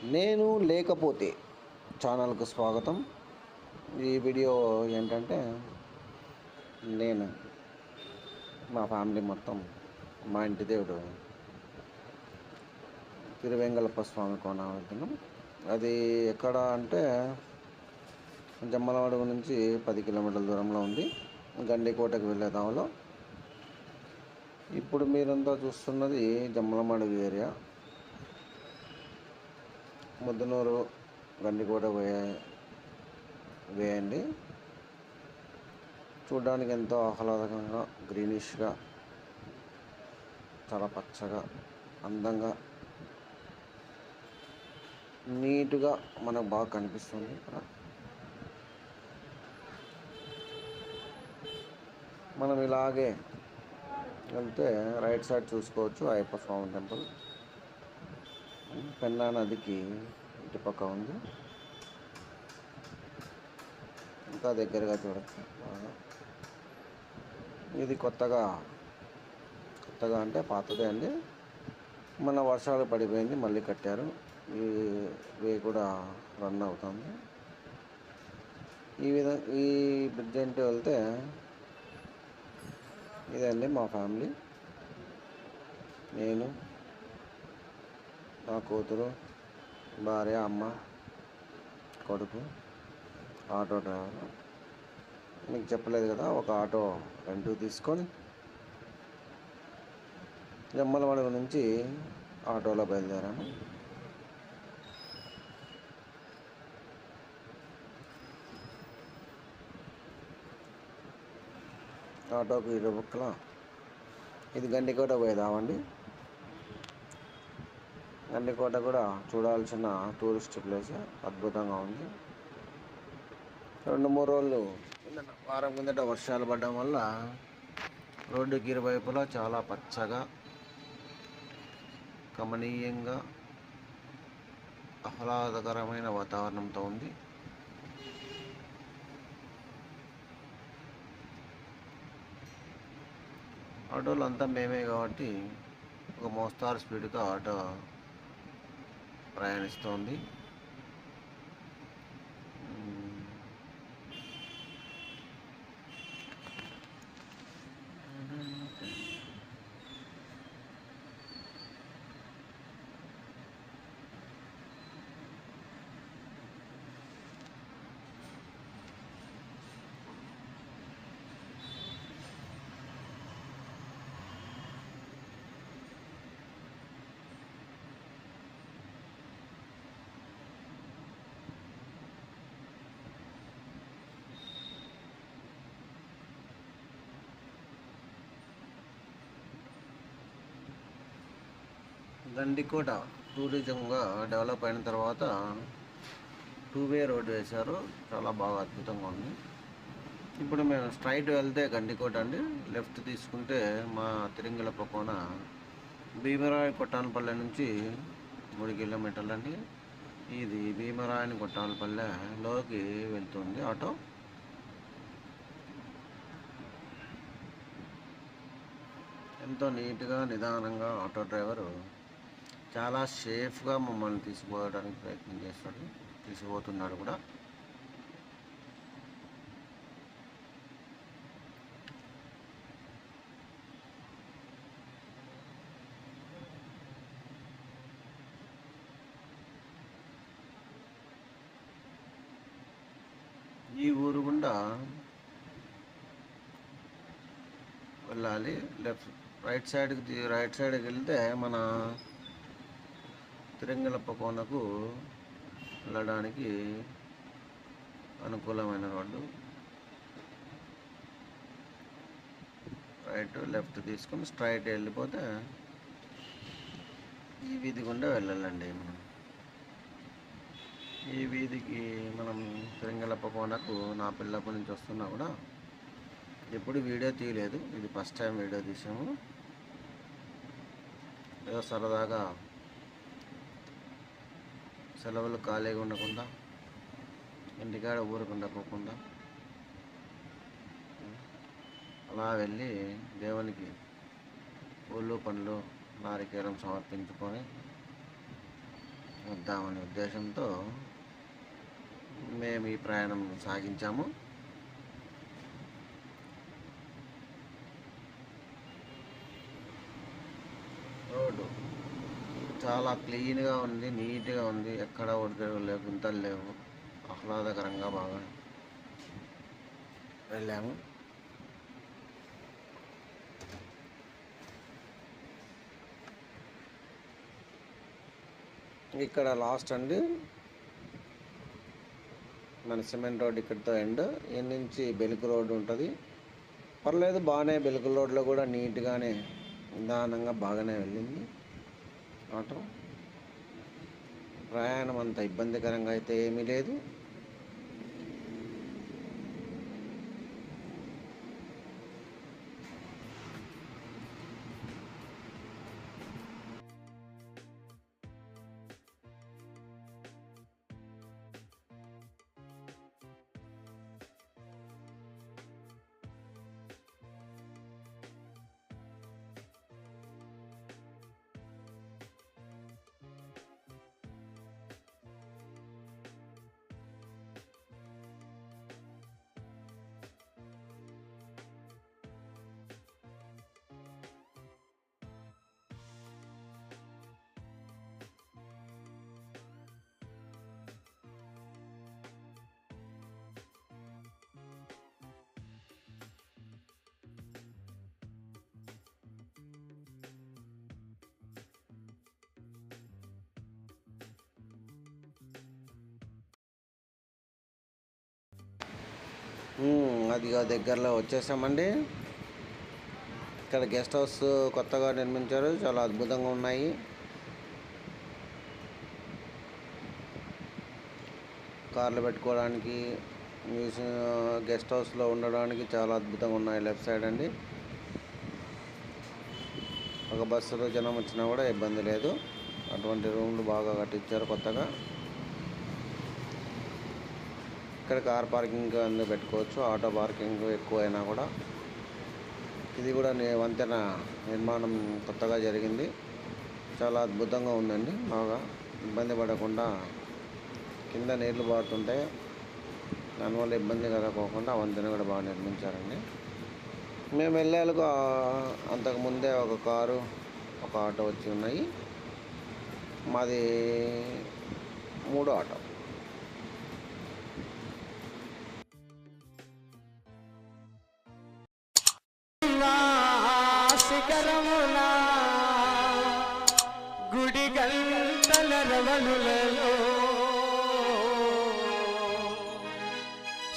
నేను లేకపోతే ఛానల్కు స్వాగతం. ఈ వీడియో ఏంటంటే నేను మా ఫ్యామిలీ మొత్తం మా ఇంటి దేవుడు తిరువేంగళప్ప స్వామి కోన వెళ్తున్నాం. అది ఎక్కడ అంటే జమ్మలమడుగు నుంచి 10 కిలోమీటర్ల దూరంలో ఉంది, గండికోటకు వెళ్ళే దావలో. ఇప్పుడు మీరంతా చూస్తున్నది జమ్మలమడుగు ఏరియా. ముద్దనూరు గండికోట వేయండి. చూడడానికి ఎంతో ఆహ్లాదకంగా, గ్రీనిష్గా, చాలా పచ్చగా, అందంగా, నీట్గా మనకు బాగా కనిపిస్తుంది. ఇక్కడ మనం ఇలాగే వెళ్తే రైట్ సైడ్ చూసుకోవచ్చు అయ్యప్ప స్వామి టెంపుల్. పెన్నా నదికి ఇటుపక్క ఉంది, ఇంకా దగ్గరగా చూడచ్చు. ఇది కొత్తగా అంటే పాతదే అండి. మన వర్షాలు పడిపోయింది, మళ్ళీ కట్టారు. ఈ వే కూడా రన్ అవుతుంది. ఈ బ్రిడ్జ్ అంటే వెళ్తే ఇదండి మా ఫ్యామిలీ. నేను, నా కూతురు, భార్య, అమ్మ, కొడుకు, ఆటో డ్రైవర్. మీకు చెప్పలేదు కదా, ఒక ఆటో రెంట్కి తీసుకొని జమ్మలమడుగు నుంచి ఆటోలో బయలుదేరాము. ఆటోకి ఇరుపక్కల ఇది గండికోట పోయేదామండి. గండికోట కూడా చూడాల్సిన టూరిస్ట్ ప్లేస్, అద్భుతంగా ఉంది. 2-3 రోజులు వారం కిందట వర్షాలు పడడం వల్ల రోడ్డుకి ఇరువైపులా చాలా పచ్చగా, కమనీయంగా, ఆహ్లాదకరమైన వాతావరణంతో ఉంది. ఆటోలు అంతా మేమే కాబట్టి ఒక మోస్తారు స్పీడ్తో ఆటో ప్రయాణిస్తోంది. గండికోట టూరిజంగా డెవలప్ అయిన తర్వాత 2-వే రోడ్డు వేశారు. చాలా బాగా అద్భుతంగా ఉంది. ఇప్పుడు మేము స్ట్రైట్ వెళ్తే గండికోట అండి, లెఫ్ట్ తీసుకుంటే మా తిరింగలప్ప కోన భీమరాయ కొట్టానపల్లె నుంచి 3 కిలోమీటర్లు అండి. ఇది భీమరాయని కొట్టానపల్లెలోకి వెళ్తుంది ఆటో. ఎంతో నీట్గా, నిదానంగా ఆటో డ్రైవరు చాలా సేఫ్గా మమ్మల్ని తీసుకుపోవడానికి ప్రయత్నం చేస్తాడు, తీసుకుపోతున్నాడు కూడా. ఈ ఊరు గుండా వెళ్ళాలి. రైట్ సైడ్కి వెళ్తే మన తిరింగలప్ప కోనకు వెళ్ళడానికి అనుకూలమైన రోడ్డు. లెఫ్ట్ తీసుకొని స్ట్రైట్ వెళ్ళిపోతే ఈ వీధి గుండా వెళ్ళాలండి. మనం ఈ వీధికి మనం తిరింగలప్ప కోనకు నా పిల్లప్పటి నుంచి వస్తున్నా కూడా ఎప్పుడు వీడియో తీయలేదు, ఇది ఫస్ట్ టైం వీడియో తీసాము. ఏదో సరదాగా సెలవులు ఖాళీగా ఉండకుండా, ఇంటికాడ ఊరుకుండా పోకుండా అలా వెళ్ళి దేవునికి పూలు పండ్లు నారికేలం సమర్పించుకొని వద్దామనే ఉద్దేశంతో మేము ఈ ప్రయాణం సాగించాము. రోడ్డు చాలా క్లీన్గా ఉంది, నీట్గా ఉంది, ఎక్కడ ఒడిదొడుగులు లేవు, గుంతలు లేవు, ఆహ్లాదకరంగా బాగా వెళ్ళాము. ఇక్కడ లాస్ట్ అండి మన సిమెంట్ రోడ్, ఇక్కడితో ఎండ్. ఈ నుంచి బెలుకు రోడ్డు ఉంటుంది. పర్లేదు, బాగానే బెలుకు రోడ్లో కూడా నీట్గానే నిదానంగా బాగానే వెళ్ళింది ఆటో. ప్రయాణం అంత ఇబ్బందికరంగా అయితే ఏమీ లేదు. అదిగా దగ్గరలో వచ్చేసామండి. ఇక్కడ గెస్ట్ హౌస్ కొత్తగా నిర్మించారు, చాలా అద్భుతంగా ఉన్నాయి. కార్లు పెట్టుకోవడానికి, గెస్ట్ హౌస్లో ఉండడానికి చాలా అద్భుతంగా ఉన్నాయి. లెఫ్ట్ సైడ్ అండి, ఒక బస్సులో జనం వచ్చినా కూడా ఇబ్బంది లేదు. అటువంటి రూమ్లు బాగా కట్టించారు కొత్తగా. ఇక్కడ కార్ పార్కింగ్ అందులో పెట్టుకోవచ్చు, ఆటో పార్కింగ్ ఎక్కువైనా కూడా. ఇది కూడా వంతెన నిర్మాణం కొత్తగా జరిగింది, చాలా అద్భుతంగా ఉందండి. బాగా ఇబ్బంది పడకుండా కింద నీళ్లు పారుతుంటాయి, దానివల్ల ఇబ్బంది కలగకోకుండా వంతెన కూడా బాగా నిర్మించారండి. మేము వెళ్ళాలకు అంతకుముందే ఒక కారు, ఒక ఆటో వచ్చి ఉన్నాయి. మాది 3వ ఆటో. గుడి గంటల రవలులలో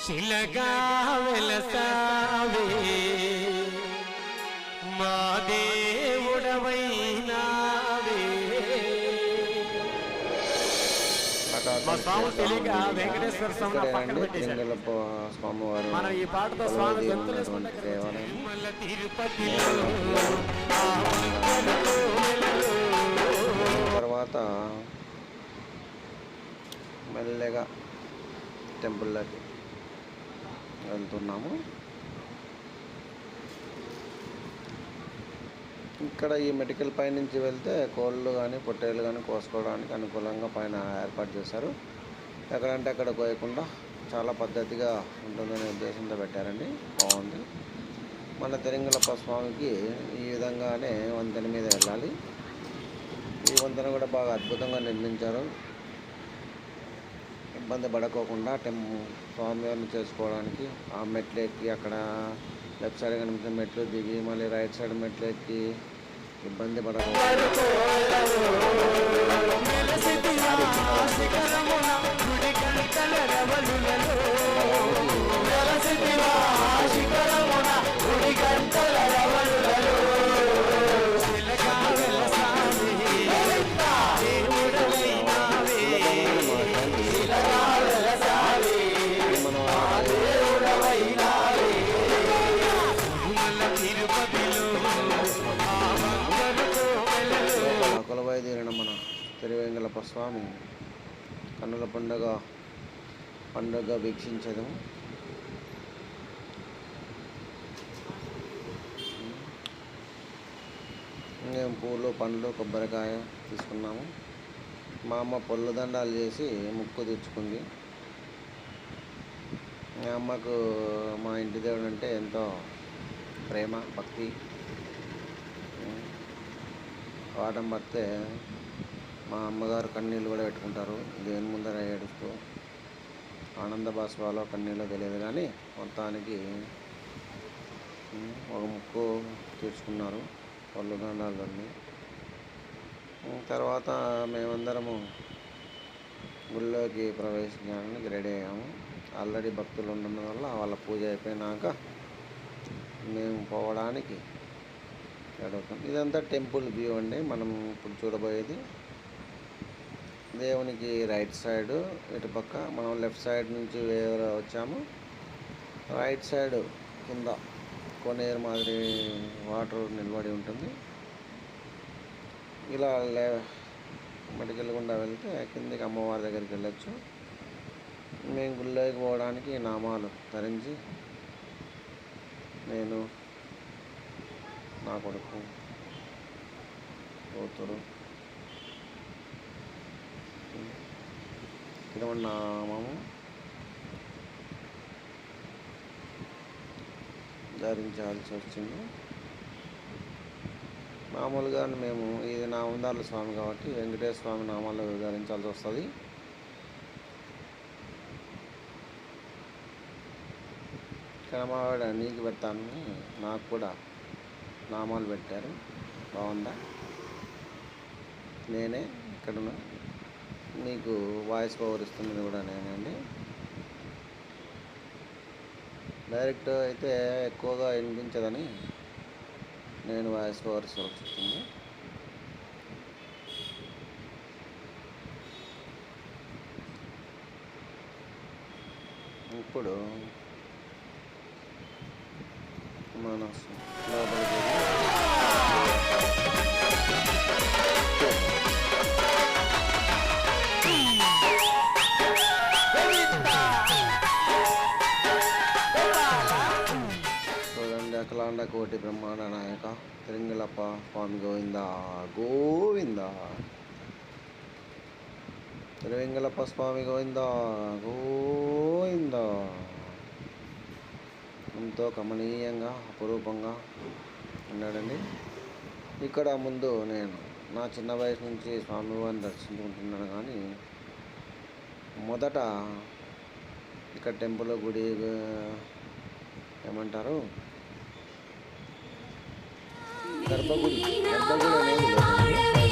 శిలగా వెలసావే మా దేవుడవైనావే. మా స్వామి తెలియక వెంకటేశ్వర స్వామి పక్కన పెట్టేశాడు. మనం ఈ పాటతో స్వామి తర్వాత మెల్లగా టెంపుల్లోకి వెళ్తున్నాము. ఇక్కడ ఈ మెడికల్ పై నుంచి వెళ్తే కోళ్ళు కానీ పొట్టేళ్ళు కానీ కోసుకోవడానికి అనుకూలంగా పైన ఏర్పాటు చేశారు. ఎక్కడంటే అక్కడ కోయకుండా చాలా పద్ధతిగా ఉంటుందనే ఉద్దేశంతో పెట్టారండి, బాగుంది. మన తిరుమలప్ప స్వామికి ఈ విధంగానే వంతెన మీద వెళ్ళాలి. ఈ వంతెన కూడా బాగా అద్భుతంగా నిర్మించారు, ఇబ్బంది పడకోకుండా స్వామివారిని చేసుకోవడానికి. ఆ మెట్లు ఎక్కి అక్కడ లెఫ్ట్ సైడ్ కనిపించిన మెట్లు దిగి మళ్ళీ రైట్ సైడ్ మెట్లు ఎక్కి ఇబ్బంది పడకుండా కొలవైదీరిన మన తిరువేంగళప్ప స్వామి కన్నుల పండుగ వీక్షించదము. మేము పూలు, పండ్లు, కొబ్బరికాయ తీసుకున్నాము. మా అమ్మ పొల్లు దండాలు చేసి ముక్కు తెచ్చుకుంది. మా అమ్మకు మా ఇంటి దేవుడు అంటే ఎంతో ప్రేమ, భక్తి. వాటం పడితే మా అమ్మగారు కన్నీళ్ళు కూడా పెట్టుకుంటారు, దేవుని ముందర ఏడుస్తూ. ఆనంద బాష్పాలో కన్నీళ్ళు తెలియదు కానీ మొత్తానికి ఒక ముక్కు తీర్చుకున్నారు పళ్ళు దండాలన్నీ. తర్వాత మేమందరము గుళ్ళోకి ప్రవేశించడానికి రెడీ అయ్యాము. ఆల్రెడీ భక్తులు ఉండడం వల్ల వాళ్ళ పూజ అయిపోయినాక మేము పోవడానికి అడుగుతాం. ఇదంతా టెంపుల్ వ్యూ అండి. మనం ఇప్పుడు చూడబోయేది దేవునికి రైట్ సైడు, ఇటుపక్క మనం లెఫ్ట్ సైడ్ నుంచి వేరే వచ్చాము. రైట్ సైడ్ కింద కొనేరు మాదిరి వాటర్ నిలబడి ఉంటుంది. ఇలా మడికెళ్ళకుండా వెళ్తే కిందికి అమ్మవారి దగ్గరికి వెళ్ళొచ్చు. మేము గుళ్ళోకి పోవడానికి నామాలు ధరించి నేను, నా కొడుకు, కూతురు తిరువన్నామము ధరించాల్సి వచ్చింది. మామూలుగా మేము ఇది నామందార్ల స్వామి కాబట్టి వెంకటేశ్వర స్వామి నామాలు ధరించాల్సి వస్తుంది. కనమావాడ నీకు పెడతాను, నాకు కూడా నామాలు పెట్టారు. బాగుందా? నేనే ఇక్కడ మీకు వాయిస్ ఓవర్ ఇస్తున్నది కూడా నేనండి. డైరెక్ట్ అయితే ఎక్కువగా వినిపించదని నేను వాయిస్ ఓవర్ సూచిస్తుంది. ఇప్పుడు మన లోపలికి అఖలాండ కోటి బ్రహ్మాండ నాయక తిరుంగలప్ప స్వామి గోవింద గోవింద. తిరువెంగళప్ప స్వామి గోవింద గోవింద. ఎంతో కమనీయంగా అపురూపంగా ఉన్నాడండి. ఇక్కడ ముందు నేను నా చిన్న వయసు నుంచి స్వామివారిని దర్శించుకుంటున్నాను. కానీ మొదట ఇక్కడ టెంపుల్ గుడి ఏమంటారు, గర్భగుడి అనేది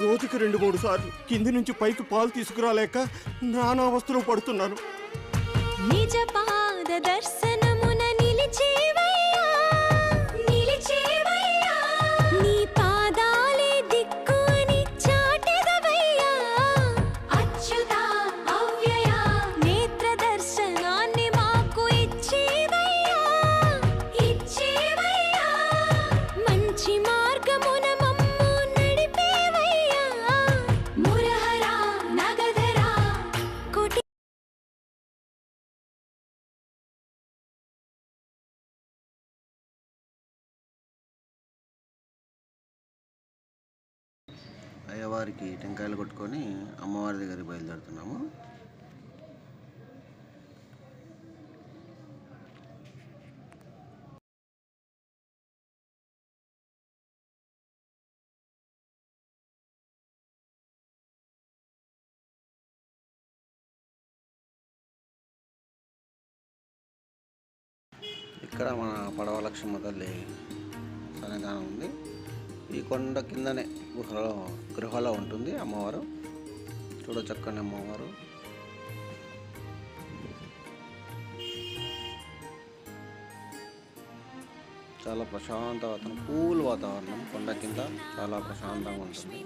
రోజుకి 2-3 సార్లు కింది నుంచి పైకి పాలు తీసుకురాలేక నానా అవస్థలు పడుతున్నాను. నిజ పాద దర్శనమున నిలిచేవయ్యా, నిలిచేవయ్యా, నీ పాదాలే దిక్కు అని చాటెదవయ్యా. అచ్యుత అవ్యయ నేత్ర దర్శనాన్ని మాకు ఇచ్చేవయ్యా, ఇచ్చేవయ్యా. మంచి మార్గమున మమ్ము నడిపేవయ్యా. మురహర నగధర కోటి అయ్యవారికి టెంకాయలు కొట్టుకొని అమ్మవారి దగ్గరికి బయలుదేరుతున్నాము. ఇక్కడ మన పడవ లక్ష్మమ్మ తల్లి సన్నిధానం ఉంది. ఈ కొండ కిందనే గృహలో ఉంటుంది అమ్మవారు. చూడ చక్కని అమ్మవారు. చాలా ప్రశాంత వాతావరణం, కూల్ వాతావరణం. కొండ కింద చాలా ప్రశాంతంగా ఉంటుంది.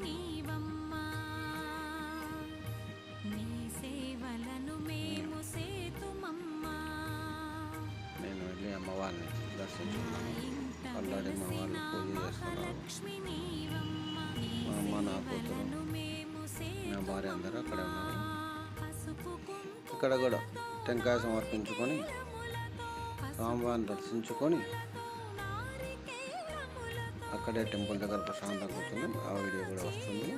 నేను వెళ్ళి అమ్మవారిని దర్శించుకున్నాను. ఆల్రెడీ మా వాళ్ళు పూజ చేస్తున్నారు. మా అమ్మ, నా కూతురు, నా భార్య అందరూ అక్కడే ఉన్నారు. ఇక్కడ కూడా టెంకాయ సమర్పించుకొని స్వామివారిని దర్శించుకొని అక్కడే టెంపుల్ దగ్గర ప్రశాంతంగా కూర్చున్నాం. ఆ వీడియో కూడా వస్తుంది.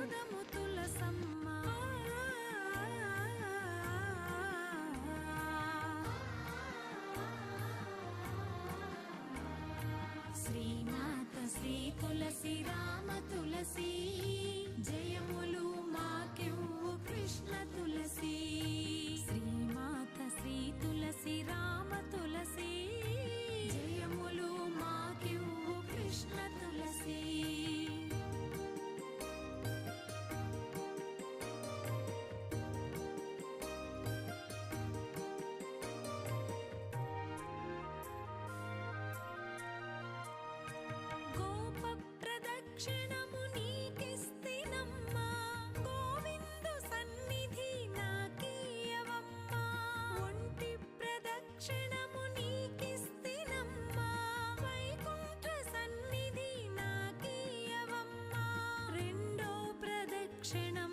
శ్రీమాత శ్రీ తులసి రామ తులసి జయములు మాకెవ్వు కృష్ణ తులసి. శ్రీమాత శ్రీ తులసి రామ తులసి జయములు మాకెవ్వు కృష్ణ తులసి. గోప ప్రదక్షిణము నీకిస్తినమ్మా, గోవిందు సన్నిధి నాకీయవమ్మా. ఒంటి ప్రదక్షిణము నీకిస్తినమ్మా, వైకుంఠ సన్నిధి నాకీయవమ్మా. రెండో ప్రదక్షిణం